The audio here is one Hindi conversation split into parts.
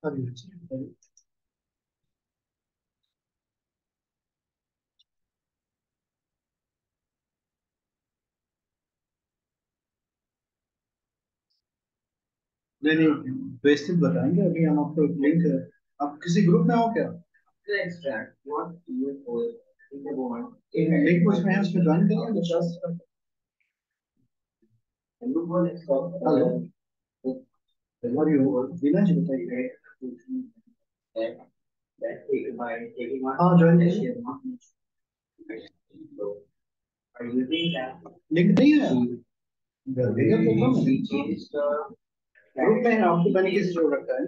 अभी नहीं नहीं, बेसिक बताएंगे। अभी हम आपको एक लिंक, आप किसी ग्रुप में हो क्या? एक लिंक उसमें है, उसमें ज्वाइन करिए। हेलो, हमारी हो बिना जी बताइए। हाँ ज्वाइन करिए। लिंक नहीं है, भेजा तो था मैंने। ग्रुप में है, आपको मैंने किसी जोड़ रखा है।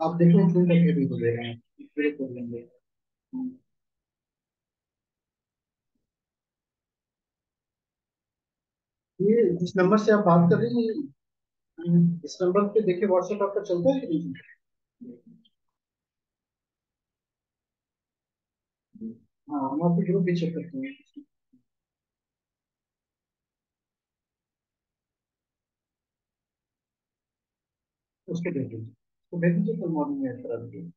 आप देख लो फोन करके भी तो दे रहे हैं, फिर कर लेंगे। ये जिस नंबर से आप बात कर रहे हैं, इस नंबर पे देखिए व्हाट्सएप आपका चलता है कि नहीं? हाँ, हम आपको ग्रुप भी चेक करते हैं। उसको भेज दीजिए, उसको भेज दीजिए, कल मॉर्निंग में करा दीजिए।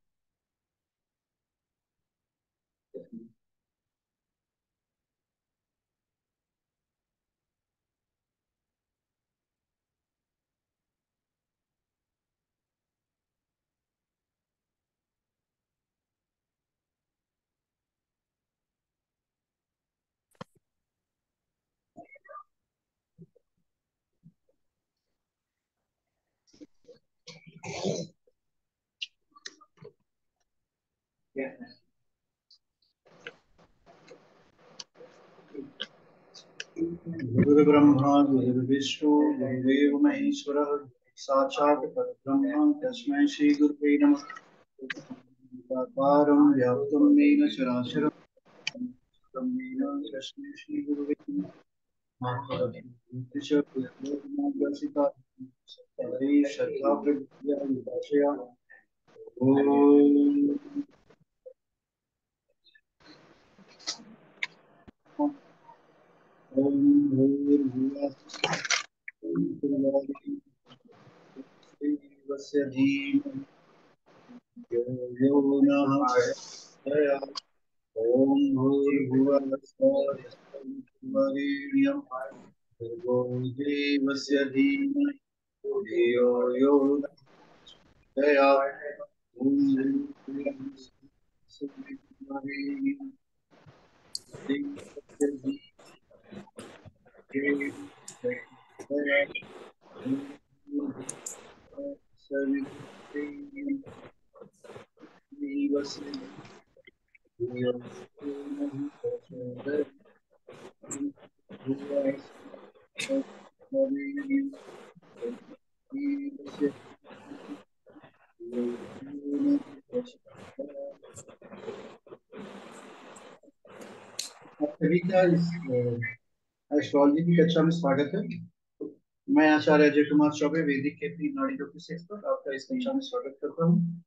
गुरुर्ब्रह्मा गुरुर्विष्णु गुरुदेव महेश्वरः, साक्षात् परब्रह्म तस्मै श्री गुरुवे नमः। व्यापारं व्याप्तं येन चराचरं ब्रह्मेण तस्मै श्री गुरुवे नमः। श्रद्धा प्रज्ञा विभाषया। ओम भूर्भुवः स्वस्य धीमहि यो यो नः प्रचोदयात्। ओम भूर्भुवः स्वरेण्यं भर्गो देवस्य धीमहि धियो यो नः प्रचोदयात्। ओम भूर्भुवः स्वरेण्यं देवस्य धीमहि प्रचोदयात्। ओम भूर्भुवः स्वरेण्यं देवस्य धियो यो नः प्रचोदयात्। आप सभी का इस एस्ट्रोलॉजी की कक्षा में स्वागत है। मैं आचार्य अजय कुमार चौबे, वैदिक के पी नाड़ी ज्योतिष एक्सपर्ट, आपका इस कक्षा में स्वागत करता हूँ।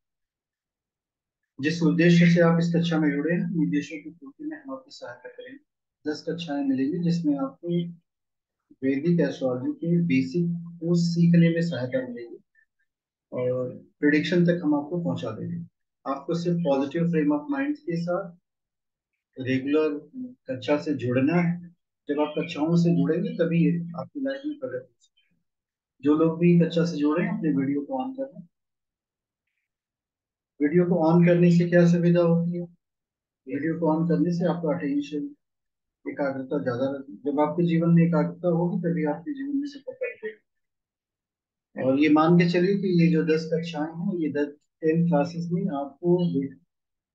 जिस उद्देश्य से आप इस कक्षा में जुड़े हैं, उद्देश्यों की पूर्ति में हम आपकी सहायता करेंगे। 10 कक्षाएं मिलेंगी जिसमें आपको वैदिक एस्ट्रोलॉजी के बेसिक को सीखने में सहायता मिलेगी और प्रिडिक्शन तक हम आपको पहुंचा देंगे। आपको सिर्फ पॉजिटिव फ्रेम ऑफ माइंड के साथ रेगुलर कक्षा से जुड़ना है। जब आप कक्षाओं से जुड़ेंगे तभी आपकी लाइफ में प्रगति हो सकती है। जो लोग भी कक्षा से जुड़े हैं, अपने वीडियो को ऑन करना। वीडियो को ऑन करने से क्या सुविधा होती है? वीडियो को ऑन करने से आपका अटेंशन, एकाग्रता ज्यादा रहती है। जब आपके जीवन में एकाग्रता होगी तभी आपके जीवन में सफलता मिलेगी। और ये मान के चलिए कि ये जो 10 कक्षाएं हैं, ये 10 क्लासेस में आपको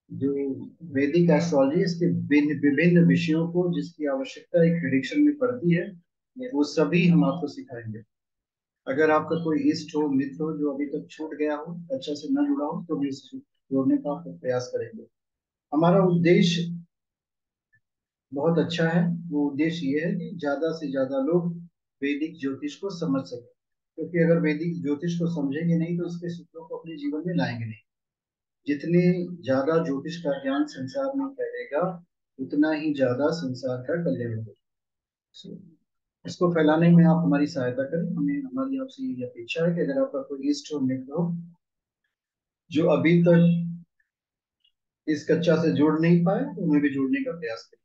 जो वैदिक एस्ट्रोलॉजी, इसके विभिन्न विभिन्न विषयों को जिसकी आवश्यकता एक प्रिडिक्शन में पड़ती है, वो सभी हम आपको सिखाएंगे। अगर आपका कोई इष्ट हो, मित्र हो जो अभी तक छूट गया हो, अच्छा से न जुड़ा हो, तो भी इससे जोड़ने का आप प्रयास करेंगे। हमारा उद्देश्य बहुत अच्छा है। वो उद्देश्य ये है कि ज्यादा से ज्यादा लोग वैदिक ज्योतिष को समझ सके, क्योंकि अगर वैदिक ज्योतिष को समझेंगे नहीं तो उसके सूत्रों को अपने जीवन में लाएंगे नहीं। जितने ज्यादा ज्योतिष का ज्ञान संसार में फैलेगा, उतना ही ज्यादा संसार का कल्याण होगा। इसको फैलाने में आप हमारी सहायता करें। हमें हमारी आपसे यही अपेक्षा है कि अगर आपका कोई ईस्ट और मित्र हो जो अभी तक इस कक्षा से जुड़ नहीं पाए तो उन्हें भी जुड़ने का प्रयास करें।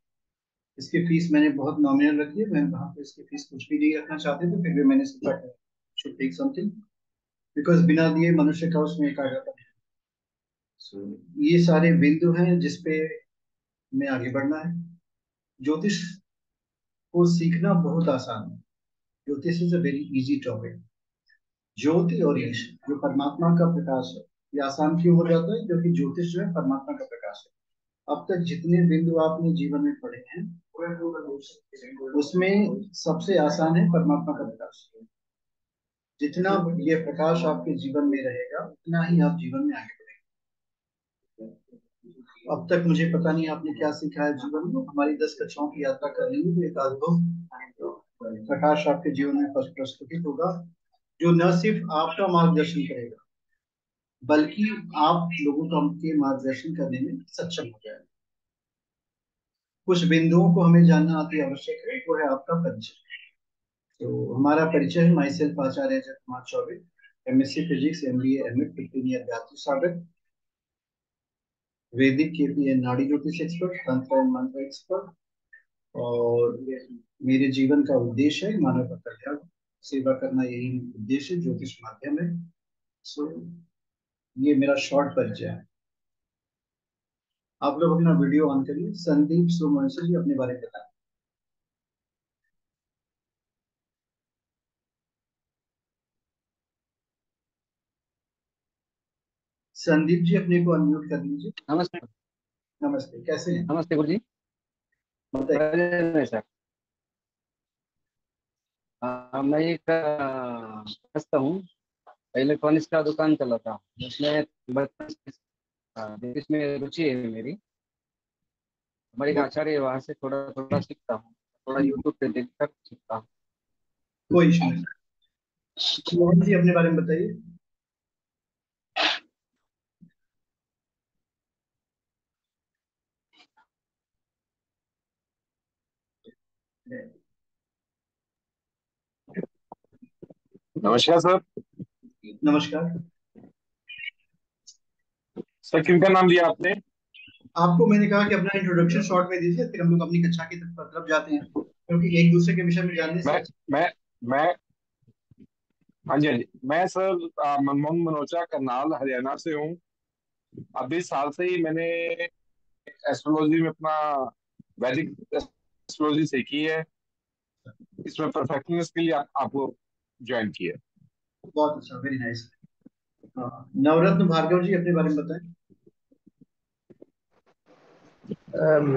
इसकी फीस मैंने बहुत नॉमिनल रखी है, मैं वहां पे इसकी फीस कुछ भी नहीं रखना चाहते थे, फिर भी मैंने सोचा शुड टेक समथिंग, बिकॉज बिना दिए मनुष्य का उसमें एकाग्रता नहीं। So, ये सारे बिंदु हैं जिसपे हमें आगे बढ़ना है। ज्योतिष को सीखना बहुत आसान है। Jyotish is a very easy topic. ज्योति और ईश जो परमात्मा का प्रकाश है, ये आसान क्यों हो जाता है? क्योंकि ज्योतिष जो है परमात्मा का प्रकाश है। अब तक जितने बिंदु आपने जीवन में पढ़े हैं उसमें सबसे आसान है परमात्मा का प्रकाश। जितना ये प्रकाश आपके जीवन में रहेगा उतना ही आप जीवन में आगे बढ़ेंगे। अब तक मुझे पता नहीं आपने क्या सीखा है जीवन में। हमारी 10 कक्षाओं की यात्रा कर रही है तो एक अद्भुत प्रकाश आपके जीवन में प्रस्फुटित होगा, जो न सिर्फ आपका मार्गदर्शन करेगा बल्कि आप लोगों का के मार्गदर्शन करने में सक्षम हो जाएगा। कुछ बिंदुओं को हमें जानना अति आवश्यक है, वो है आपका परिचय। तो हमारा परिचय है, myself Acharya Ajay Kumar Chaubey, MSc physics, MBA, MEd, 15 year धातु साधक, वैदिक केपीएन नाड़ी ज्योतिष एक्सपर्ट, तंत्र एंड मंत्र एक्सपर्ट। और मेरे जीवन का उद्देश्य है मानव का कल्याण, सेवा करना, यही उद्देश्य है, ज्योतिष माध्यम है। सो ये मेरा शॉर्ट परिचय है। आप लोग अपना वीडियो ऑन करिए। संदीप सोमवंशी जी अपने बारे में बताएं। संदीप जी अपने को अनम्यूट कर लीजिए। नमस्ते। नमस्ते, कैसे हैं? नमस्ते गुरु जी। बताइए। नहीं सर, मैं एक व्यस्त हूँ। इलेक्ट्रॉनिक्स का दुकान चलाता हूँ, उसमें बचपन से इसमें रुचि है मेरी। हमारे एक आचार्य है, वहाँ से थोड़ा थोड़ा सीखता हूँ, थोड़ा यूट्यूब पे देख कर सीखता हूँ। कोई इशू नहीं। मोहन जी अपने बारे में बताइए। नमस्कार सर। नमस्कार। सर किनका नाम लिया आपने? आपको मैंने कहा कि अपना इंट्रोडक्शन शॉर्ट में दीजिए, फिर हम लोग अपनी कक्षा की तरफ जाते हैं, क्योंकि एक दूसरे के विषय में जानने से मैं अच्छा। मैं मैं हाँ जी, हाँ जी। मैं सर मनमोहन मनोचा, करनाल, हरियाणा से हूँ। अभी साल से ही मैंने एस्ट्रोलॉजी में अपना वैदिक एस्ट्रोलॉजी सीखी है। इसमें परफेक्शनिस्ट के लिए आपको ज्वाइन किया। बहुत अच्छा, वेरी नाइस। नवरत्न भार्गव जी अपने बारे में बताएं।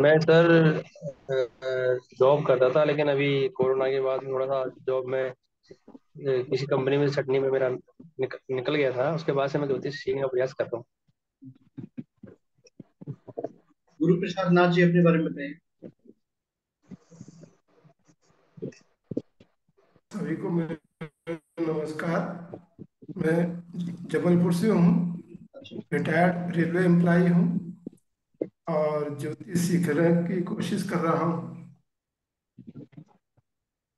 मैं सर जॉब करता था, लेकिन अभी कोरोना के बाद थोड़ा सा जॉब में किसी कंपनी में छटनी में मेरा निकल गया था। उसके बाद से मैं ज्योतिष सीखने का प्रयास कर रहा हूँ। गुरु प्रसाद नाथ जी अपने बारे में बताएं। सभी को मेरा नमस्कार। मैं जबलपुर से हूँ, अच्छा। रिटायर्ड रेलवे एम्प्लॉई हूँ और ज्योतिष सीखने की कोशिश कर रहा हूँ।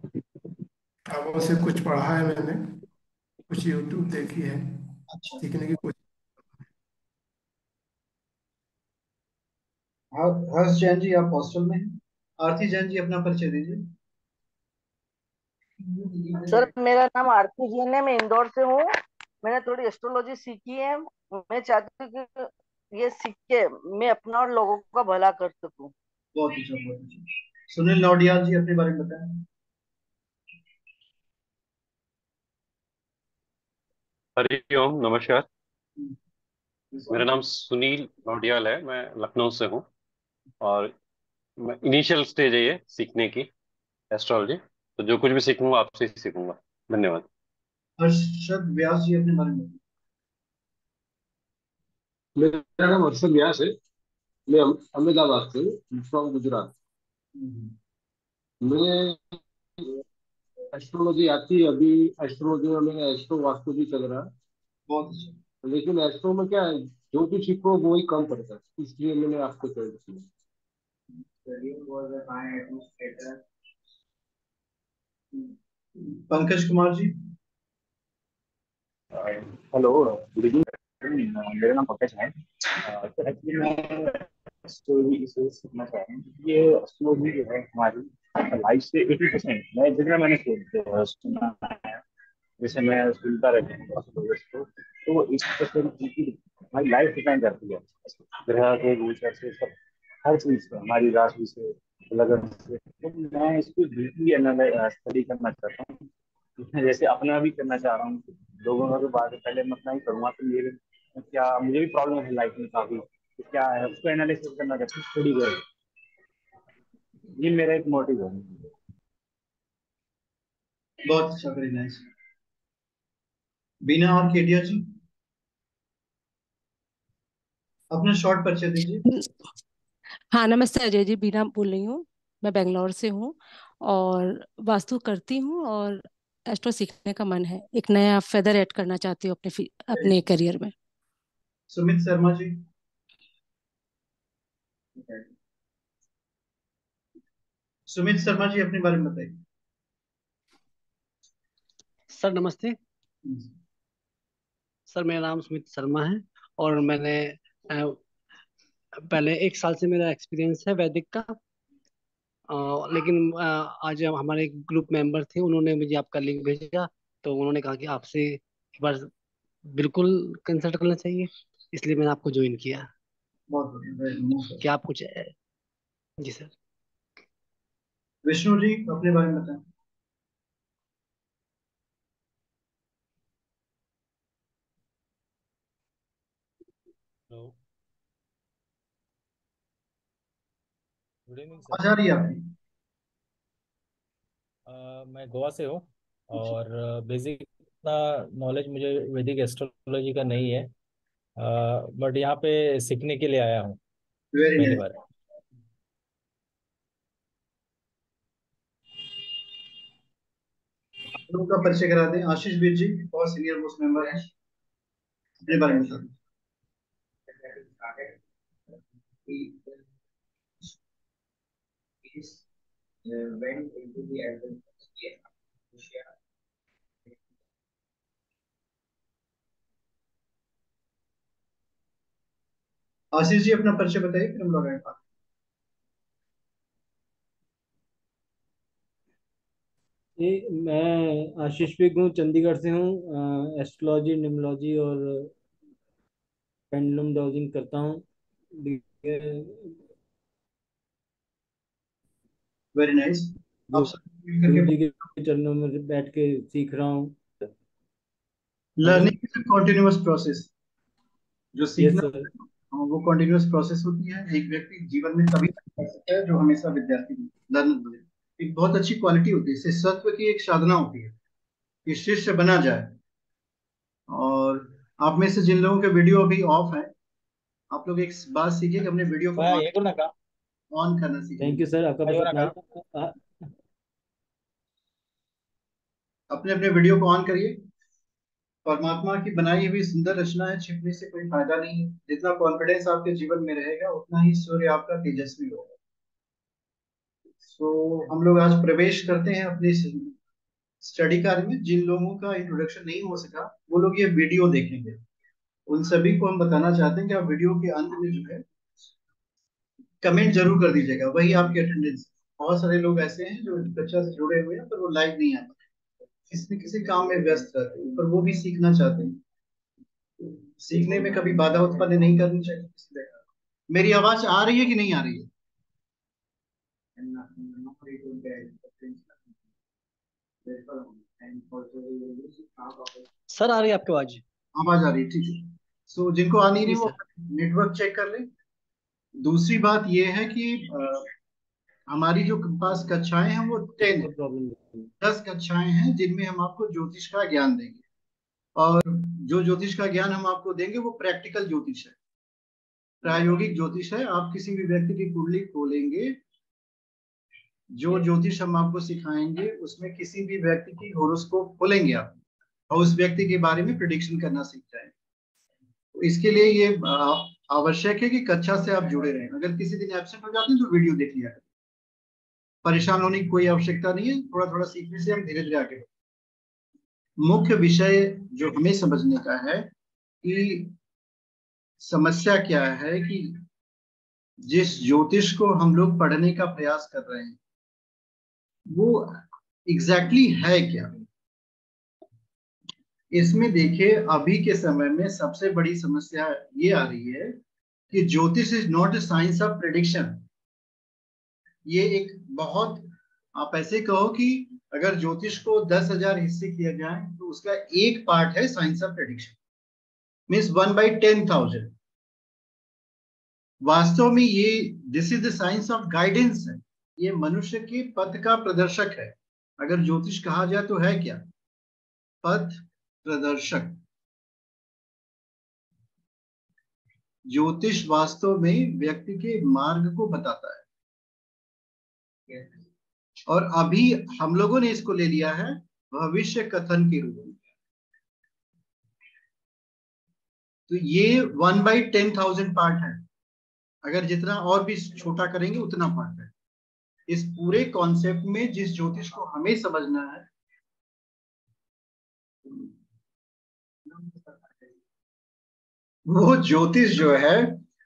किताबों से कुछ पढ़ा है मैंने, कुछ यूट्यूब देखी है, अच्छा। सीखने की कोशिश। हर्ष जैन जी आप हॉस्टल में हैं। आरती जैन जी अपना परिचय दीजिए। सर मेरा नाम आरती जैन है, मैं इंदौर से हूँ। मैंने थोड़ी एस्ट्रोलॉजी सीखी है। मैं चाहती हूँ कि ये सीख के मैं अपना और लोगों का भला कर सकूं। बहुत अच्छा, बहुत अच्छा। सुनील नौडियाल जी अपने बारे में बताएं। हरिओम, नमस्कार। मेरा नाम हम्म। सुनील नौडियाल है, मैं लखनऊ से हूँ। और मैं इनिशियल स्टेज है ये सीखने की, एस्ट्रोलॉजी। तो जो कुछ भी सीखूंगा आपसे ही सीखूंगा। धन्यवाद। हर्षद व्यास जी अपने बारे में बताएं। मेरा नाम हर्षद व्यास है। मैं अहमदाबाद से हूँ, फ्रॉम गुजरात। हम्म। मुझे एस्ट्रोलॉजी आती है। अभी एस्ट्रोलॉजी में मेरा एस्ट्रो वास्तु भी चल रहा है। बहुत अच्छा। लेकिन एस्ट्रो में क्या है, जो भी सीखो वो ही कम पड़ता है, इसलिए मैंने आपको चॉइस किया। Pankaj Kumar ji. Hello, good evening. मेरा नाम पंकज है। तो एक्चुअली मैं स्टोरी इस वजह से सीखना चाह रहा हूँ क्योंकि ये एस्ट्रोलॉजी जो है हमारी लाइफ से 80% मैं जितना मैंने सुना है, जैसे मैं सुनता रहता हूँ एस्ट्रोलॉजर्स को, तो 80% उनकी हमारी लाइफ डिपेंड करती है ग्रह के गोचर से, सब हर चीज से, हमारी राशि से, लगन से। तो मैं इसको डीपली स्टडी करना चाहता हूँ। मैं जैसे अपना भी करना चाह रहा हूँ, लोगों का तो बाद में, पहले मैं अपना ही करूंगा तो मेरे क्या, मुझे भी प्रॉब्लम है लाइफ में काफी, तो क्या है उसको एनालिसिस करना चाहता हूँ थोड़ी देर। ये मेरा एक मोटिव है। बहुत अच्छा, वेरी नाइस। बीना और केडिया जी, अपना शॉर्ट परिचय दीजिए। हाँ, नमस्ते अजय जी, बीना बोल रही हूँ। मैं बेंगलोर से हूँ और वास्तु करती हूँ और एस्ट्रो सीखने का मन है। एक नया फेदर ऐड करना चाहती हूँ अपने करियर में। सुमित शर्मा जी। सुमित शर्मा जी, अपने बारे में बताइए। सर नमस्ते। सर मेरा नाम सुमित शर्मा है और मैंने पहले 1 साल से मेरा एक्सपीरियंस है वैदिक का। लेकिन आज हमारे ग्रुप मेंबर थे, उन्होंने मुझे आपका लिंक भेजा, तो उन्होंने कहा कि आपसे एक बार बिल्कुल कंसल्ट करना चाहिए, इसलिए मैंने आपको ज्वाइन किया। बहुत बढ़िया। क्या आप कुछ जी सर। विष्णु जी, अपने बारे में बताएं। Hello, good evening sir. आवाज आ रही है आपकी? मैं गोवा से हूँ और बेसिक इतना नॉलेज मुझे वैदिक एस्ट्रोलॉजी का नहीं है, बट यहाँ पे सीखने के लिए आया हूँ वेरी पहली नाइस। बार। लोगों का परिचय करा दें। आशीष बीर जी, बहुत सीनियर मोस्ट मेंबर हैं, अपने बारे में बताएं। आशीष जी, अपना परिचय बताइए, फिर हम लोग आगे बात। जी, मैं आशीष विक हूँ, चंडीगढ़ से हूँ। एस्ट्रोलॉजी, न्यूमरोलॉजी और पेंडुलम डॉजिंग करता हूँ। Very nice. आप गुरु सब मिल गुरु करके जी के चरणों में बैठ के सीख रहा हूँ। Hello. Learning is continuous process. जो यस सीखना सर। वो कॉन्टिन्यूअस प्रोसेस होती है। एक व्यक्ति जीवन में तभी कर सकता है जो हमेशा विद्यार्थी लर्नर बने। एक बहुत अच्छी क्वालिटी होती है, शिष्यत्व की एक साधना होती है कि शिष्य बना जाए। और आप में से जिन लोगों के वीडियो अभी ऑफ है, आप लोग एक बात सीखिए कि अपने वीडियो को ये ना का ऑन करना थैंक सीखिए। यू सर, आपका ना पसंद का आया। अपने अपने वीडियो को ऑन करिए। परमात्मा की बनाई हुई सुंदर रचना है, छिपने से कोई फायदा नहीं है। जितना कॉन्फिडेंस आपके जीवन में रहेगा, उतना ही सूर्य आपका तेजस्वी होगा। सो हम लोग आज प्रवेश करते हैं अपने स्टडी कार्य में। जिन लोगों का इंट्रोडक्शन नहीं हो सका, वो लोग ये वीडियो देखेंगे। उन सभी को हम बताना चाहते हैं कि आप वीडियो के अंत में जो है कमेंट जरूर कर दीजिएगा, वही आपकी अटेंडेंस। बहुत सारे लोग ऐसे हैं जो कक्षा से जुड़े हुए हैं पर वो लाइव नहीं आते, किसी न किसी काम में व्यस्त रहते हैं, पर वो भी सीखना चाहते हैं। सीखने में कभी बाधा उत्पन्न नहीं करनी चाहिए किसी तरह का। मेरी आवाज आ रही है कि नहीं आ रही है? सर आ रही है आपकी आवाज? आवाज आ रही है, ठीक है। सो जिनको आ नहीं रही जी वो सर। नेटवर्क चेक कर ले। दूसरी बात ये है कि हमारी जो पास कक्षाएं हैं वो 10 है। प्रॉब्लम। 10 कक्षाएं हैं जिनमें हम आपको ज्योतिष का ज्ञान देंगे। और जो ज्योतिष का ज्ञान हम आपको देंगे वो प्रैक्टिकल ज्योतिष है, प्रायोगिक ज्योतिष है। आप किसी भी व्यक्ति की कुंडली खोलेंगे, जो ज्योतिष हम आपको सिखाएंगे उसमें किसी भी व्यक्ति की होरोस्कोप खोलेंगे आप, और उस व्यक्ति के बारे में प्रिडिक्शन करना सीख जाएंगे। तो इसके लिए ये आवश्यक है कि कक्षा से आप जुड़े रहें। अगर किसी दिन एब्सेंट हो जाते हैं तो वीडियो देख लिया करें। परेशान होने की कोई आवश्यकता नहीं है, थोड़ा थोड़ा सीखने से हम धीरे धीरे आगे बढ़ेंगे। मुख्य विषय जो हमें समझने का है कि समस्या क्या है, कि जिस ज्योतिष को हम लोग पढ़ने का प्रयास कर रहे हैं वो एग्जैक्टली है क्या। इसमें देखिए अभी के समय में सबसे बड़ी समस्या ये आ रही है कि ज्योतिष is not a science of prediction. ये एक बहुत, आप ऐसे कहो कि अगर ज्योतिष को 10,000 हिस्से किया जाए तो उसका एक पार्ट है साइंस ऑफ प्रेडिक्शन, मीन्स 1/10,000। वास्तव में ये this is the science of guidance है, ये मनुष्य के पथ का प्रदर्शक है। अगर ज्योतिष कहा जाए तो है क्या, पथ प्रदर्शक। ज्योतिष वास्तव में व्यक्ति के मार्ग को बताता है, और अभी हम लोगों ने इसको ले लिया है भविष्य कथन के रूप में। तो ये 1/10,000 पार्ट है, अगर जितना और भी छोटा करेंगे उतना पार्ट है। इस पूरे कॉन्सेप्ट में जिस ज्योतिष को हमें समझना है वो ज्योतिष जो है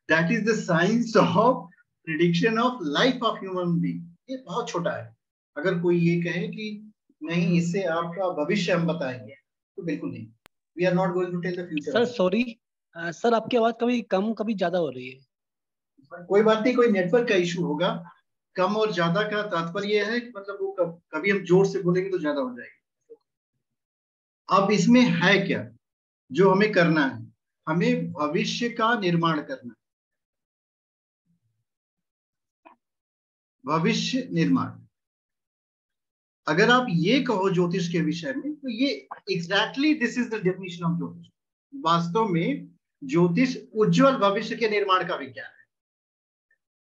that is the science of prediction of life of human being. ये बहुत छोटा है। अगर कोई ये कहे कि नहीं इससे आपका भविष्य हम बताएंगे, तो बिल्कुल नहीं। We are not going to tell the future. Sir sorry sir, आपकी आवाज कभी कम कभी ज्यादा हो रही है। कोई बात नहीं, कोई नेटवर्क का इशू होगा। कम और ज्यादा का तात्पर्य है कि मतलब वो कभी हम जोर से बोलेंगे तो ज्यादा हो जाएगी। अब इसमें है क्या जो हमें करना है, हमें भविष्य का निर्माण करना है। भविष्य निर्माण, अगर आप ये कहो ज्योतिष के विषय में तो ये exactly this is the definition of ज्योतिष। वास्तव में ज्योतिष उज्जवल भविष्य के निर्माण का विज्ञान है।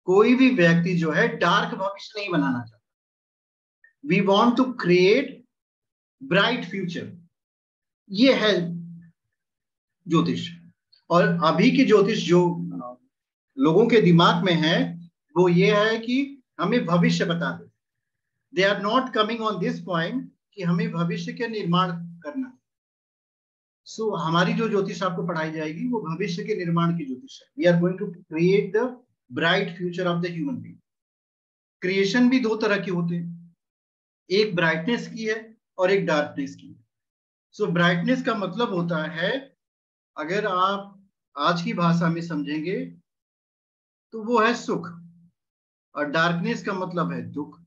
कोई भी व्यक्ति जो है डार्क भविष्य नहीं बनाना चाहता। We want to create bright future, ये है ज्योतिष। और अभी की ज्योतिष जो लोगों के दिमाग में है वो ये है कि हमें भविष्य बता दे। They are not coming on this point कि हमें भविष्य के निर्माण करना है। सो हमारी जो ज्योतिष आपको पढ़ाई जाएगी वो भविष्य के निर्माण की ज्योतिष है। We are going to create the bright future of the human being. Creation भी दो तरह के होते हैं, एक ब्राइटनेस की है और एक डार्कनेस की। सो ब्राइटनेस का मतलब होता है, अगर आप आज की भाषा में समझेंगे तो वो है सुख, और डार्कनेस का मतलब है दुख।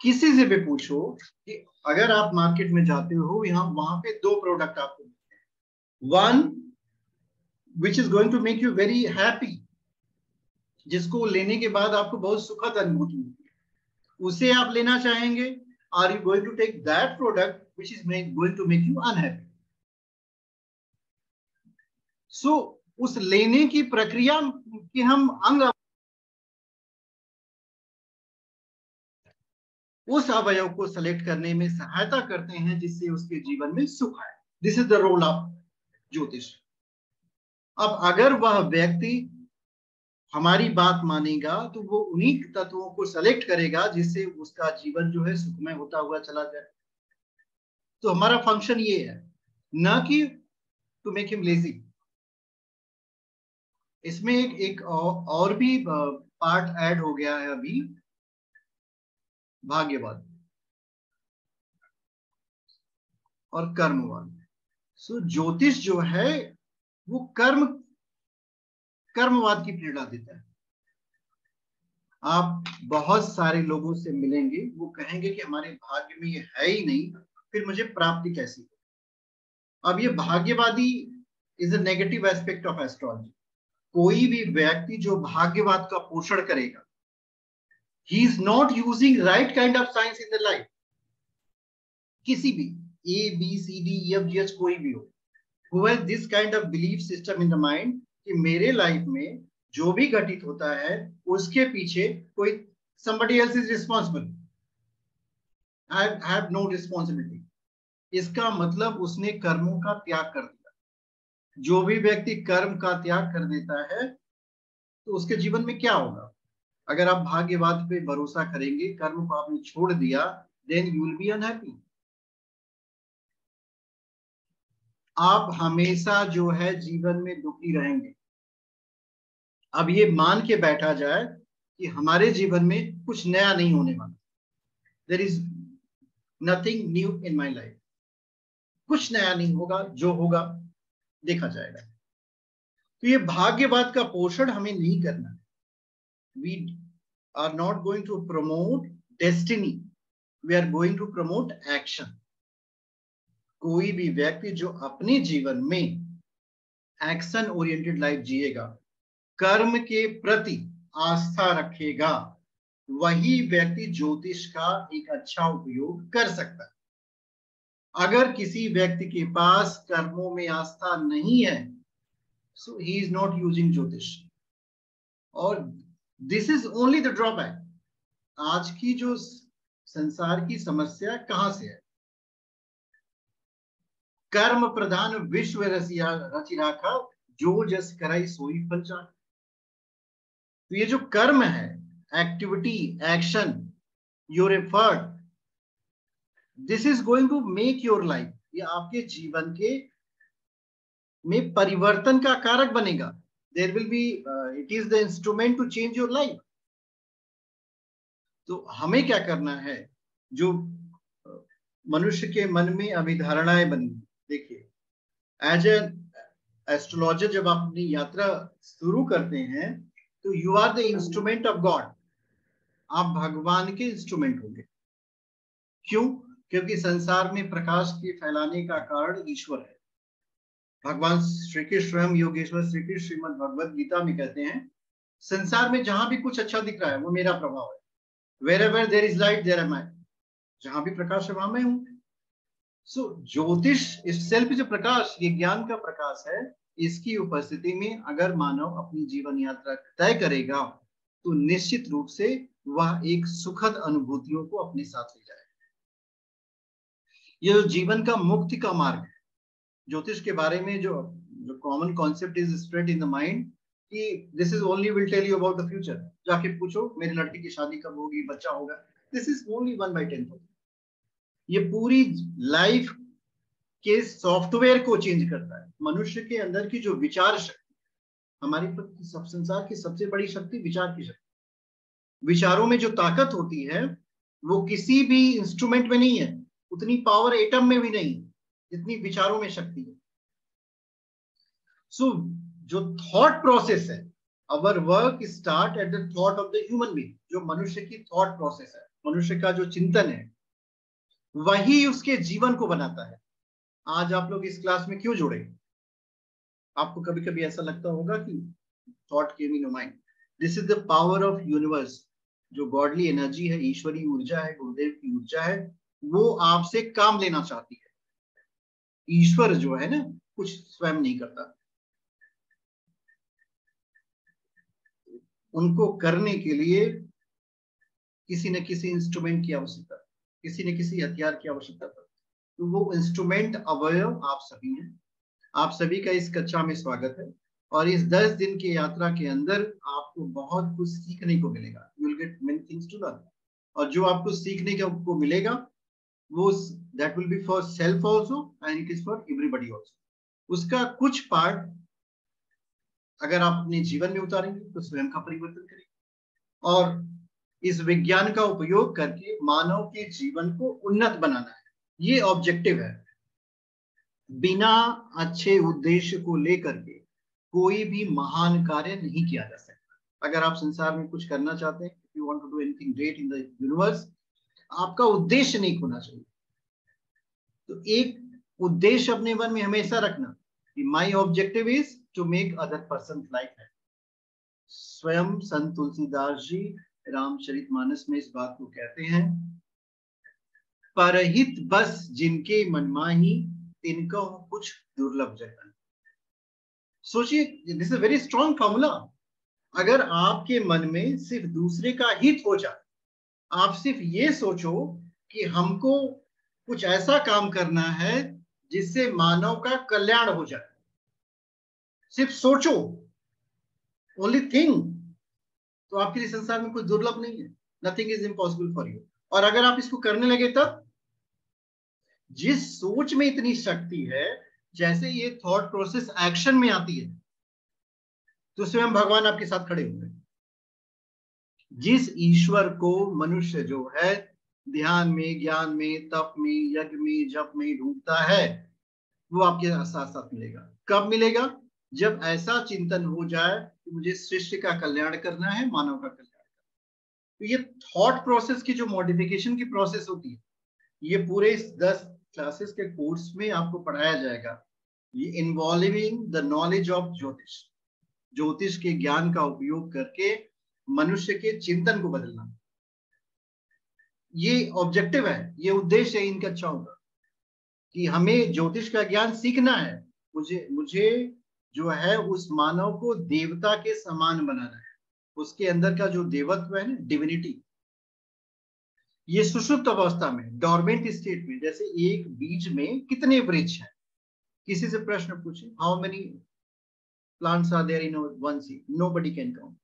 किसी से भी पूछो कि अगर आप मार्केट में जाते हो, यहाँ वहां पे दो प्रोडक्ट आपको मिलते हैं। One which is going to make you very happy, जिसको लेने के बाद आपको बहुत सुखद अनुभूति होती है, उसे आप लेना चाहेंगे। Are you going to take that product which is going to make you unhappy. So उस लेने की प्रक्रिया के हम अंग उस अवयव को सेलेक्ट करने में सहायता करते हैं जिससे उसके जीवन में सुख आए। This is the role of jyotish. अब अगर वह व्यक्ति हमारी बात मानेगा तो वो उन्हीं तत्वों को सेलेक्ट करेगा जिससे उसका जीवन जो है सुखमय होता हुआ चला जाए। तो हमारा फंक्शन ये है, ना कि टू मेक हिम लेजी। इसमें एक और भी पार्ट ऐड हो गया है अभी, भाग्यवाद और कर्मवाद। सो ज्योतिष जो है वो कर्मवाद की प्रेरणा देता है। आप बहुत सारे लोगों से मिलेंगे, वो कहेंगे कि हमारे भाग्य में ये है ही नहीं, फिर मुझे प्राप्ति कैसी हो। अब ये bhagyavadi is a negative aspect of astrology. कोई भी व्यक्ति जो भाग्यवाद का पोषण करेगा, he is not using right kind of science in the life। किसी भी A, B, C, D, E, F, G, H कोई भी हो, who has this kind of belief system in the mind कि मेरे लाइफ में जो भी घटित होता है उसके पीछे कोई somebody else is responsible, I have no responsibility। इसका मतलब उसने कर्मों का त्याग कर दिया। जो भी व्यक्ति कर्म का त्याग कर देता है तो उसके जीवन में क्या होगा, अगर आप भाग्यवाद पे भरोसा करेंगे, कर्म को आपने छोड़ दिया, then you will be unhappy. आप हमेशा जो है जीवन में दुखी रहेंगे। अब ये मान के बैठा जाए कि हमारे जीवन में कुछ नया नहीं होने वाला, there is nothing new in my life, कुछ नया नहीं होगा, जो होगा देखा जाएगा। तो ये भाग्यवाद का पोषण हमें नहीं करना है। We are not going to promote destiny, we are going to promote action. कोई भी व्यक्ति जो अपने जीवन में एक्शन ओरिएंटेड लाइफ जिएगा, कर्म के प्रति आस्था रखेगा, वही व्यक्ति ज्योतिष का एक अच्छा उपयोग कर सकता है। अगर किसी व्यक्ति के पास कर्मों में आस्था नहीं है, सो ही इज नॉट यूजिंग ज्योतिष। और this is only the drawback. आज की जो संसार की समस्या कहां से है? कर्म प्रधान विश्व रसिया रचि राखा, जो जस कराई सोई फल चाख। तो ये जो कर्म है, activity, action, your effort, this is going to make your life, ये आपके जीवन के में परिवर्तन का कारक बनेगा। There will be, it is the instrument to change your life. तो हमें क्या करना है? जो मनुष्य के मन में अभिधारणाएं बनी, देखिए, एज ए एस्ट्रोलॉजर जब आप अपनी यात्रा शुरू करते हैं तो you are the instrument of God. आप भगवान के इंस्ट्रूमेंट होंगे। क्यों? क्योंकि संसार में प्रकाश के फैलाने का कारण ईश्वर है। भगवान श्री कृष्ण स्वयं योगेश्वर श्री कृष्ण श्रीमद् भगवद गीता में कहते हैं, संसार में जहां भी कुछ अच्छा दिख रहा है वो मेरा प्रभाव है। Wherever there is light, there am I. जहां भी प्रकाश है वहां मैं हूं। सो ज्योतिष itself जो प्रकाश, ये ज्ञान का प्रकाश है, इसकी उपस्थिति में अगर मानव अपनी जीवन यात्रा तय करेगा तो निश्चित रूप से वह एक सुखद अनुभूतियों को अपने साथ ले जाएगा। ये जो जीवन का मुक्ति का मार्ग है, ज्योतिष के बारे में जो common concept is spread in the mind कि this is only will tell you about the future. जाके पूछो मेरी लड़की की शादी कब होगी, बच्चा होगा, दिस इज ओनली 1/10। ये पूरी लाइफ के सॉफ्टवेयर को चेंज करता है। मनुष्य के अंदर की जो विचार शक्ति, हमारी सब संसार की सबसे बड़ी शक्ति विचार की शक्ति। विचारों में जो ताकत होती है वो किसी भी इंस्ट्रूमेंट में नहीं है, उतनी पावर एटम में भी नहीं जितनी विचारों में शक्ति है। सो जो थॉट प्रोसेस है, our work start at the thought of the human being. जो मनुष्य की थॉट प्रोसेस है, मनुष्य का जो चिंतन है, वही उसके जीवन को बनाता है। आज आप लोग इस क्लास में क्यों जुड़े? आपको कभी कभी ऐसा लगता होगा कि thought came in mind. This is the power of universe. जो गॉडली एनर्जी है, ईश्वरीय ऊर्जा है, गुरुदेव की ऊर्जा है, वो आपसे काम लेना चाहती है। ईश्वर जो है ना, कुछ स्वयं नहीं करता। उनको करने के लिए किसी न किसी इंस्ट्रूमेंट की आवश्यकता, किसी न किसी हथियार की आवश्यकता पड़ती। तो वो इंस्ट्रूमेंट अवयव आप सभी हैं। आप सभी का इस कक्षा में स्वागत है। और इस 10 दिन की यात्रा के अंदर आपको बहुत कुछ सीखने को मिलेगा। You will get many things to learn. और जो आपको सीखने को मिलेगा वो that will be for self also and it is for everybody also. उसका कुछ पार्ट अगर आप अपने जीवन में उतारेंगे तो स्वयं का परिवर्तन करेंगे, और इस विज्ञान का उपयोग करके मानव के जीवन को उन्नत बनाना है। ये ऑब्जेक्टिव है। बिना अच्छे उद्देश्य को लेकर के कोई भी महान कार्य नहीं किया जा सकता। अगर आप संसार में कुछ करना चाहते हैं, if you want to do anything great in the universe, आपका उद्देश्य नहीं खोना चाहिए। तो एक उद्देश्य अपने मन में हमेशा रखना कि my objective is to make other person life है। स्वयं संत तुलसीदास जी रामचरितमानस में इस बात को कहते हैं, परहित बस जिनके मन माही, तिनका कुछ दुर्लभ जतन। सोचिए, this is very strong formula. अगर आपके मन में सिर्फ दूसरे का हित हो जाए, आप सिर्फ ये सोचो कि हमको कुछ ऐसा काम करना है जिससे मानव का कल्याण हो जाए, सिर्फ सोचो, ओनली थिंग, तो आपके लिए संसार में कुछ दुर्लभ नहीं है। Nothing is impossible for you. और अगर आप इसको करने लगे तब, जिस सोच में इतनी शक्ति है, जैसे ये थॉट प्रोसेस एक्शन में आती है तो स्वयं भगवान आपके साथ खड़े होंगे। जिस ईश्वर को मनुष्य जो है ध्यान में, ज्ञान में, तप में, यज्ञ में, जप में ढूंढता है, वो आपके साथ साथ मिलेगा। कब मिलेगा? जब ऐसा चिंतन हो जाए कि मुझे सृष्टि का कल्याण करना है, मानव का कल्याण करना है। तो ये थॉट प्रोसेस की जो मॉडिफिकेशन की प्रोसेस होती है, ये पूरे इस 10 क्लासेस के कोर्स में आपको पढ़ाया जाएगा। ये इन्वॉल्विंग द नॉलेज ऑफ ज्योतिष, ज्योतिष के ज्ञान का उपयोग करके मनुष्य के चिंतन को बदलना, ये ऑब्जेक्टिव है, ये उद्देश्य है इनका अच्छा होगा कि हमें ज्योतिष का ज्ञान सीखना है। मुझे जो है उस मानव को देवता के समान बनाना है। उसके अंदर का जो देवत्व है ना, डिविनिटी, ये सुषुप्त अवस्था में, डॉर्मेंट स्टेट में, जैसे एक बीज में कितने वृक्ष हैं, किसी से प्रश्न पूछे, how many plants are there in one seed, nobody can count.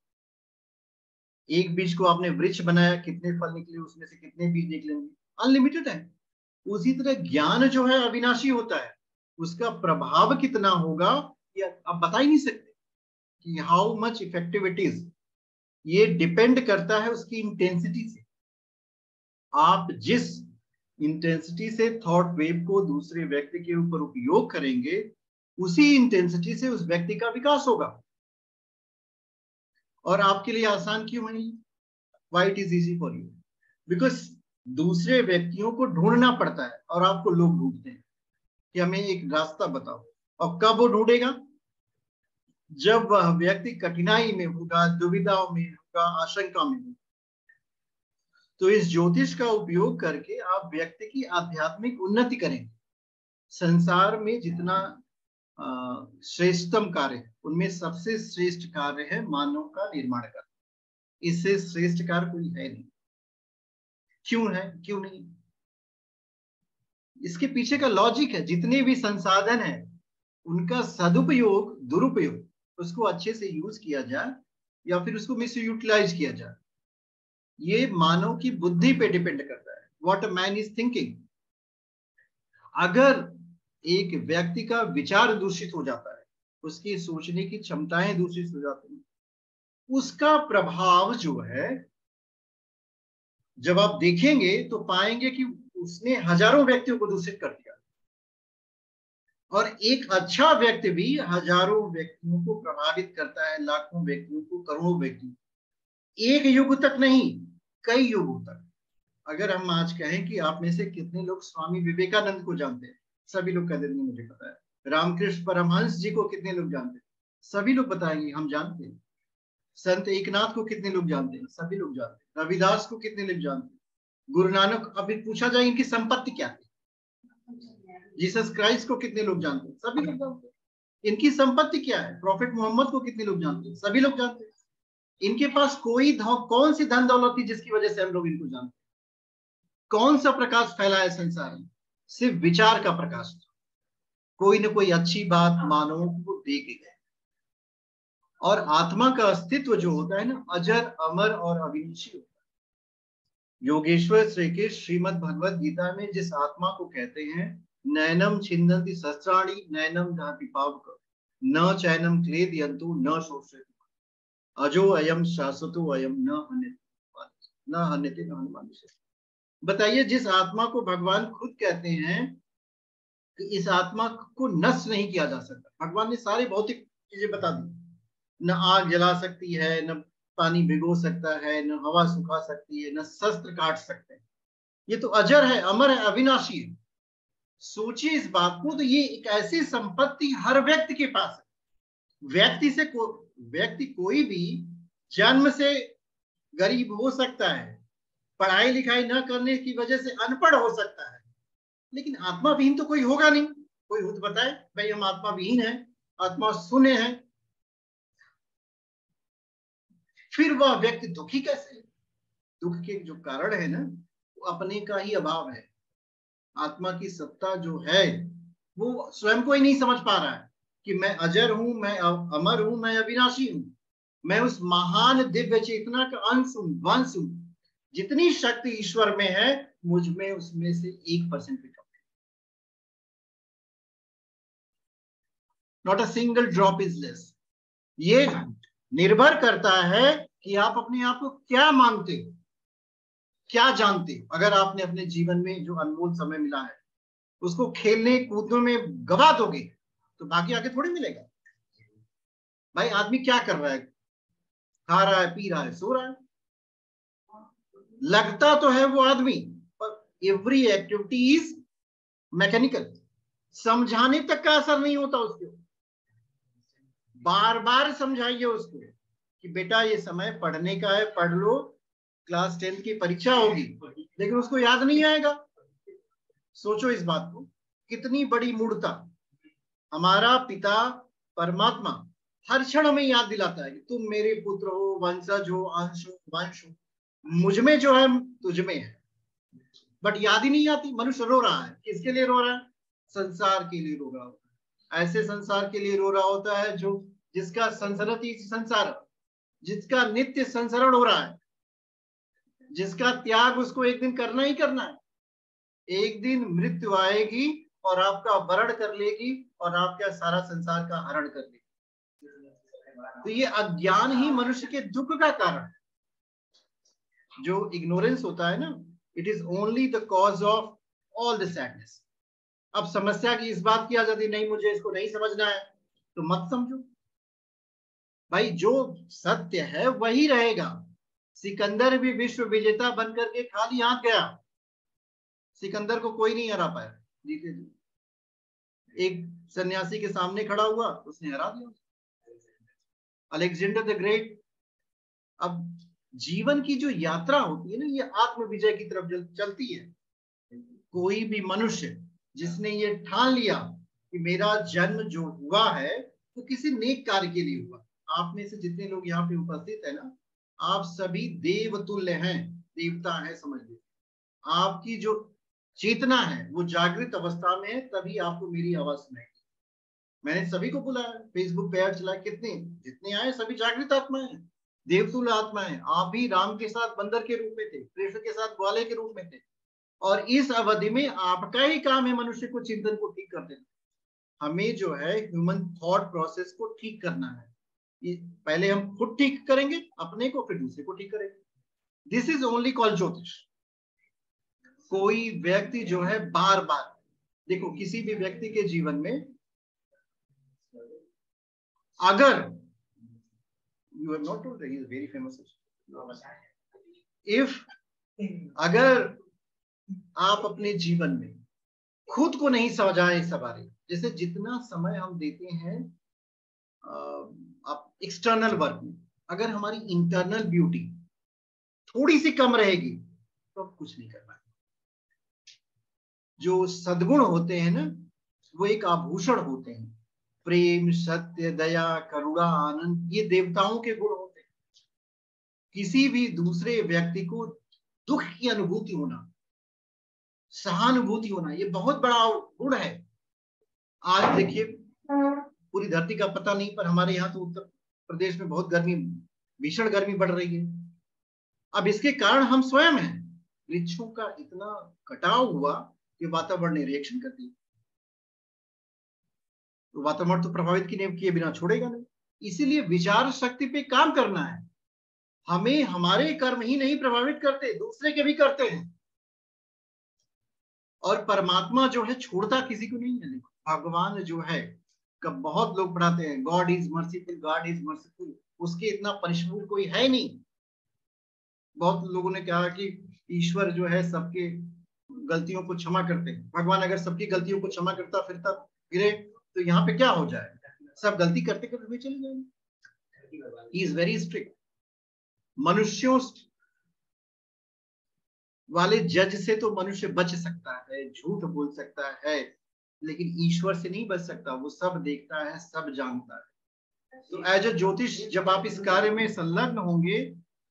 एक बीज को आपने वृक्ष बनाया, कितने फल निकले, उसमें से कितने बीज निकलेंगे, अनलिमिटेड है। उसी तरह ज्ञान जो है अविनाशी होता है, उसका प्रभाव कितना होगा ये आप बता ही नहीं सकते कि how much effective it is. ये डिपेंड करता है उसकी इंटेंसिटी से। आप जिस इंटेंसिटी से थॉट वेव को दूसरे व्यक्ति के ऊपर उपयोग करेंगे, उसी इंटेंसिटी से उस व्यक्ति का विकास होगा। और आपके लिए आसान क्यों है? Why it is easy for you? Because दूसरे व्यक्तियों को ढूंढना पड़ता है और आपको लोग ढूंढते हैं कि हमें एक रास्ता बताओ। और कब वो ढूंढेगा? जब वह व्यक्ति कठिनाई में होगा, दुविधाओं में होगा, आशंका में होगा। तो इस ज्योतिष का उपयोग करके आप व्यक्ति की आध्यात्मिक उन्नति करेंगे। संसार में जितना श्रेष्ठतम कार्य है, उनमें सबसे श्रेष्ठ कार्य है मानव का निर्माण करना। इससे श्रेष्ठ कार्य कोई है नहीं। क्यों है, क्यों नहीं? इसके पीछे का लॉजिक है, जितने भी संसाधन है उनका सदुपयोग, दुरुपयोग, उसको अच्छे से यूज किया जाए या फिर उसको मिस यूटिलाइज किया जाए, ये मानव की बुद्धि पे डिपेंड करता है। What a man is thinking. अगर एक व्यक्ति का विचार दूषित हो जाता है, उसकी सोचने की क्षमताएं दूषित हो जाती हैं, उसका प्रभाव जो है जब आप देखेंगे तो पाएंगे कि उसने हजारों व्यक्तियों को दूषित कर दिया। और एक अच्छा व्यक्ति भी हजारों व्यक्तियों को प्रभावित करता है, लाखों व्यक्तियों को, करोड़ों व्यक्तियों, एक युग तक नहीं, कई युगों तक। अगर हम आज कहें कि आप में से कितने लोग स्वामी विवेकानंद को जानते हैं, सभी लोग कह देंगे मुझे पता है। रामकृष्ण परमहंस जी को कितने लोग जानते हैं? सभी लोग बताएंगे हम जानते हैं। संत एकनाथ को कितने लोग जानते हैं? सभी लोग जानते हैं। रविदास को कितने लोग जानते हैं? गुरु नानक, अभी पूछा जाए इनकी संपत्ति क्या थी? जीसस क्राइस्ट को कितने लोग जानते हैं? सभी लोग जानते हैं। इनकी संपत्ति क्या है? प्रॉफिट मोहम्मद को कितने लोग जानते हैं? सभी लोग जानते हैं। इनके पास कौन सी धन दौलत थी जिसकी वजह से हम लोग इनको जानते हैं? कौन सा प्रकाश फैला है संसार में? सिर्फ विचार का प्रकाश। कोई ना कोई अच्छी बात मानवों को दे के गए। और आत्मा का अस्तित्व जो होता है ना, अजर, अमर और अविनाशी होता है। योगेश्वर श्री कृष्ण श्रीमद् भगवद गीता में जिस आत्मा को कहते हैं, नैनम छिन्दन्ति सहस्राणि नैनम दहति पावक न चैनम क्लेदयन्तु न शोषयति अजो अयम शाश्वतो अयम न हन्यते न हन्यमाने। बताइए, जिस आत्मा को भगवान खुद कहते हैं कि इस आत्मा को नष्ट नहीं किया जा सकता। भगवान ने सारे भौतिक चीजें बता दी, न आग जला सकती है, न पानी भिगो सकता है, न हवा सुखा सकती है, न शस्त्र काट सकते हैं। ये तो अजर है, अमर है, अविनाशी है। सोचिए इस बात को। तो ये एक ऐसी संपत्ति हर व्यक्ति के पास है। व्यक्ति कोई भी जन्म से गरीब हो सकता है, पढ़ाई लिखाई न करने की वजह से अनपढ़ हो सकता है, लेकिन आत्मा विहीन तो कोई होगा नहीं। कोई हो तो बताए भाई हम आत्मा विहीन है, आत्मा शून्य है। फिर वह व्यक्ति दुखी कैसे है? दुख के जो कारण है ना, वो अपने का ही अभाव है। आत्मा की सत्ता जो है वो स्वयं को ही नहीं समझ पा रहा है कि मैं अजर हूं, मैं अमर हूं, मैं अविनाशी हूं। मैं उस महान दिव्य चेतना का अंश हूं, वंश हूं। जितनी शक्ति ईश्वर में है मुझ में उसमें से 1% भी कम नहीं। Not a single drop is less. ये निर्भर करता है कि आप अपने आप को क्या मानते हो, क्या जानते हो। अगर आपने अपने जीवन में जो अनमोल समय मिला है उसको खेलने कूदने में गवा दोगे तो बाकी आगे थोड़ी मिलेगा। भाई आदमी क्या कर रहा है, खा रहा है, पी रहा है, सो रहा है, लगता तो है वो आदमी, पर एवरी एक्टिविटी इज मैकेनिकल। समझाने तक का असर नहीं होता उसको। बार बार समझाइए उसको कि बेटा ये समय पढ़ने का है, पढ़ लो, क्लास 10 की परीक्षा होगी, लेकिन उसको याद नहीं आएगा। सोचो इस बात को, कितनी बड़ी मूर्खता। हमारा पिता परमात्मा हर क्षण में याद दिलाता है कि तुम मेरे पुत्र हो, वंशज हो, अंश हो, वंश हो, मुझ में जो है तुझ में है। बट याद ही नहीं आती। मनुष्य रो रहा है, किसके लिए रो रहा है? संसार के लिए रो रहा होता है। ऐसे संसार के लिए रो रहा होता है जो जिसका संसरति संसार, जिसका नित्य संसरण हो रहा है, जिसका त्याग उसको एक दिन करना ही करना है। एक दिन मृत्यु आएगी और आपका वरण कर लेगी और आपका सारा संसार का हरण कर लेगी। तो ये अज्ञान ही मनुष्य के दुख का कारण है। जो इग्नोरेंस होता है ना, it is only the cause of all the sadness. अब समस्या की इस बात की आ जाती, नहीं मुझे इसको नहीं समझना है, तो मत समझो भाई। जो सत्य है वही रहेगा। सिकंदर भी विश्व विजेता बनकर के खाली हाथ गया। सिकंदर को कोई नहीं हरा पाया, जीते जी। एक सन्यासी के सामने खड़ा हुआ, उसने हरा दिया। Alexander the great. अब जीवन की जो यात्रा होती है ना, ये आत्म विजय की तरफ चलती है। कोई भी मनुष्य जिसने ये ठान लिया कि मेरा जन्म जो हुआ है तो किसी नेक कार्य के लिए हुआ। आप में से जितने लोग यहाँ पे उपस्थित है ना, आप सभी देवतुल्य हैं, देवता हैं, समझ लीजिए। आपकी जो चेतना है वो जागृत अवस्था में है, तभी आपको मेरी आवाज सुनाई। मैंने सभी को बुलाया, फेसबुक पे ऐड चलाया, कितने जितने आए सभी जागृत आत्मा है, देवतुल्य आत्मा है। आप भी राम के साथ बंदर के रूप में थे, कृष्ण के साथ ग्वाले के रूप में थे, और इस अवधि में आपका ही काम है मनुष्य को चिंतन को ठीक कर देना। हमें जो है ह्यूमन थॉट प्रोसेस को ठीक करना है। पहले हम खुद ठीक करेंगे अपने को, फिर दूसरे को ठीक करेंगे। दिस इज ओनली कॉल्ड ज्योतिष। कोई व्यक्ति जो है बार बार देखो, किसी भी व्यक्ति के जीवन में अगर you have not told, he is very famous, if अगर आप अपने जीवन में खुद को नहीं समझाए सवारे, जैसे जितना समय हम देते हैं आप एक्सटर्नल वर्क में, अगर हमारी इंटरनल ब्यूटी थोड़ी सी कम रहेगी तो हम कुछ नहीं कर पाएंगे। जो सद्गुण होते हैं ना, वो एक आभूषण होते हैं। प्रेम, सत्य, दया, करुणा, आनंद, ये देवताओं के गुण होते हैं। किसी भी दूसरे व्यक्ति को दुख की अनुभूति होना, सहानुभूति होना, ये बहुत बड़ा गुण है। आज देखिए, पूरी धरती का पता नहीं, पर हमारे यहाँ तो उत्तर प्रदेश में बहुत गर्मी, भीषण गर्मी बढ़ रही है। अब इसके कारण हम स्वयं हैं। वृक्षों का इतना कटाव हुआ कि वातावरण ने रिएक्शन कर दी। तो वातावरण तो प्रभावित किए बिना छोड़ेगा नहीं। इसीलिए विचार शक्ति पे काम करना है। हमें हमारे कर्म ही नहीं प्रभावित करते, दूसरे के भी करते हैं। और परमात्मा जो है छोड़ता किसी को नहीं है। भगवान जो है, कब बहुत लोग पढ़ाते हैं God is merciful, God is merciful, उसके इतना पनिशफुल कोई है नहीं। बहुत लोगों ने कहा कि ईश्वर जो है सबके गलतियों को क्षमा करते हैं। भगवान अगर सबकी गलतियों को क्षमा करता फिरता फिरे तो यहाँ पे क्या हो जाए? सब गलती करते करते हुए चले जाएंगे। He is very strict. मनुष्यों वाले जज से तो मनुष्य बच सकता है, झूठ बोल सकता है, लेकिन ईश्वर से नहीं बच सकता। वो सब देखता है, सब जानता है। तो एज अ ज्योतिष जब आप इस कार्य में संलग्न होंगे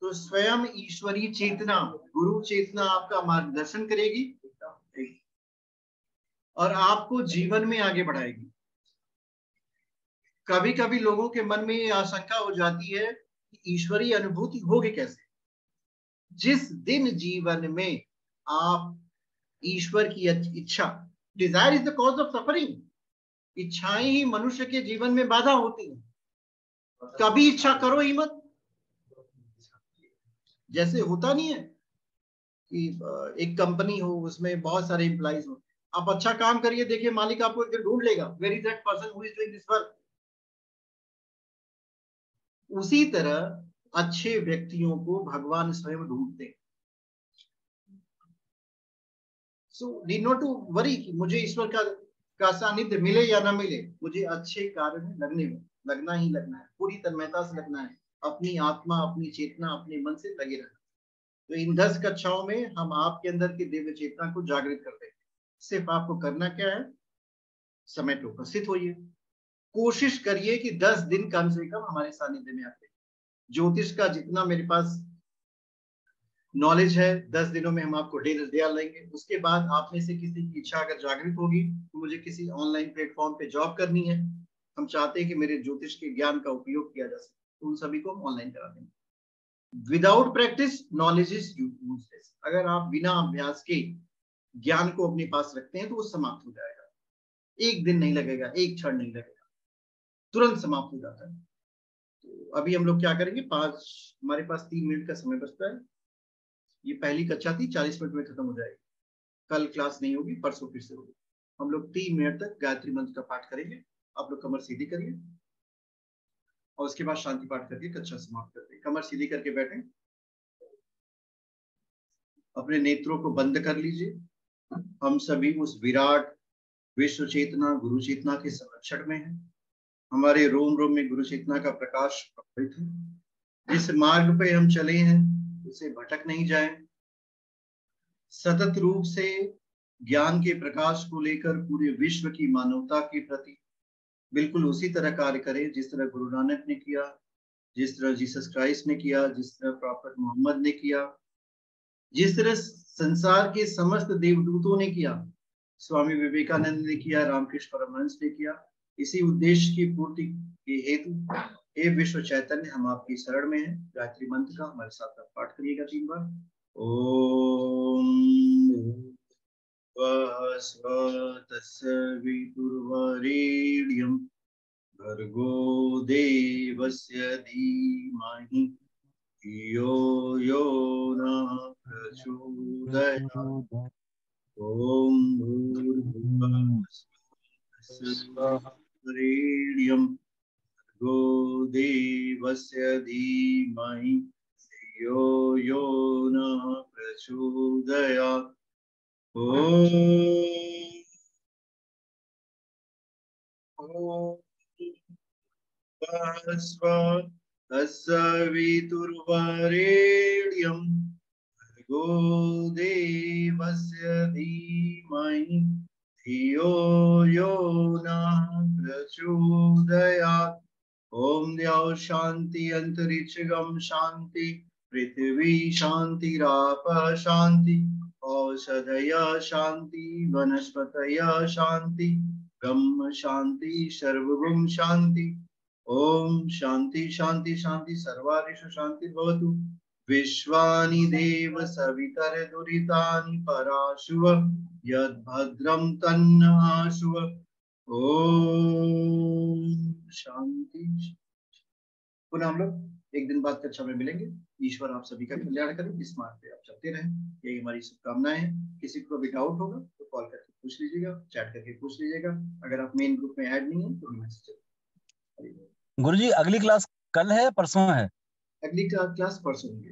तो स्वयं ईश्वरीय चेतना, गुरु चेतना आपका मार्गदर्शन करेगी और आपको जीवन में आगे बढ़ाएगी। कभी कभी लोगों के मन में ये आशंका हो जाती है ईश्वरीय अनुभूति होगी कैसे? जिस दिन जीवन में आप ईश्वर की इच्छा, desire is the cause of suffering, इच्छाएं ही मनुष्य के जीवन में बाधा होती हैं। कभी इच्छा करो ही मत। जैसे होता नहीं है कि एक कंपनी हो, उसमें बहुत सारे एम्प्लॉइज हो, आप अच्छा काम करिए, देखिए मालिक आपको एक दिन ढूंढ लेगा, where is that person who is doing this work. उसी तरह अच्छे व्यक्तियों को भगवान स्वयं ढूंढते हैं। So need not to worry कि मुझे ईश्वर का सानिध्य मिले या ना मिले, मुझे अच्छे कार्य में लगना ही लगना है, पूरी तन्मयता से लगना है, अपनी आत्मा, अपनी चेतना, अपने मन से लगे रहना। तो इन 10 कक्षाओं में हम आपके अंदर की दिव्य चेतना को जागृत करते हैं। सिर्फ आपको करना क्या है, समय पे उपस्थित होइए, कोशिश करिए कि 10 दिन कम से कम हमारे सानिध्य में आते। ज्योतिष का जितना मेरे पास नॉलेज है, 10 दिनों में हम आपको डेल लेंगे। उसके बाद आप में से किसी की इच्छा अगर जागृत होगी तो मुझे किसी ऑनलाइन प्लेटफॉर्म पे जॉब करनी है, हम चाहते हैं कि मेरे ज्योतिष के ज्ञान का उपयोग किया जा सके, तो उन सभी को हम ऑनलाइन करा देंगे। Without practice knowledge is useless. अगर आप बिना अभ्यास के ज्ञान को अपने पास रखते हैं तो वो समाप्त हो जाएगा। एक दिन नहीं लगेगा, एक क्षण नहीं लगेगा, तुरंत समाप्त हो जाता है। तो अभी हम लोग क्या करेंगे, हमारे पास 3 मिनट का समय बचता है। ये पहली कक्षा थी, 40 मिनट में खत्म हो जाएगी। कल क्लास नहीं होगी, परसों फिर से होगी। हम लोग 3 मिनट तक गायत्री मंत्र का पाठ करेंगे। आप लोग कमर सीधी करिए और उसके बाद शांति पाठ करके कक्षा समाप्त करते हैं। कमर सीधी करके बैठें, अपने नेत्रों को बंद कर लीजिए। हम सभी उस विराट विश्व चेतना गुरु चेतना के संरक्षण में है। हमारे रोम रोम में गुरु चेतना का प्रकाश प्रभावित है। जिस मार्ग पे हम चले हैं उसे भटक नहीं जाए, सतत रूप से ज्ञान के प्रकाश को लेकर पूरे विश्व की मानवता के प्रति बिल्कुल उसी तरह कार्य करें जिस तरह गुरु नानक ने किया, जिस तरह जीसस क्राइस्ट ने किया, जिस तरह प्रॉफेट मोहम्मद ने किया, जिस तरह संसार के समस्त देवदूतों ने किया, स्वामी विवेकानंद ने किया, रामकृष्ण परमहंस ने किया। इसी उद्देश्य की पूर्ति के हेतु हे विश्व चैतन्य, हम आपकी शरण में हैं। गायत्री मंत्र का हमारे साथ आप पाठ करिएगा 3 बार। ओम तस्सवितुर्वरेण्यं भर्गो देवस्य धीमहि धियो यो नः प्रचोदयात्। ओम भूर्भुवस्सुः भर्गो देवस्य धीमहि धियो यो नः प्रचोदयात्। तस्सवितुर्वरेण्यं भर्गो देवस्य धीमहि धियो यो नः प्रचोदयात्। ओम द्यौ शांति अंतरिक्षगम शांति पृथ्वी शांतिरापः शांति औषधय शांति वनस्पतय शांति ब्रह्म शांति सर्वगुण शांति। ओम शांति शांति शांति सर्वारिषु शांति भवतु। विश्वानि देव सवितर दुरितानि पराशुव यद्भद्रं तन्न आशुव। ओम शांति। पुनः हम लोग एक दिन बाद कक्षा में मिलेंगे। ईश्वर आप सभी का कल्याण करें, इस मार्ग पे आप चलते रहें, यही हमारी शुभकामनाएं हैं। किसी को भी डाउट होगा तो कॉल करके पूछ लीजिएगा, चैट करके पूछ लीजिएगा। अगर आप मेन ग्रुप में ऐड नहीं है तो मैसेज। गुरुजी अगली क्लास कल है परसों है? अगली क्लास परसों होगी।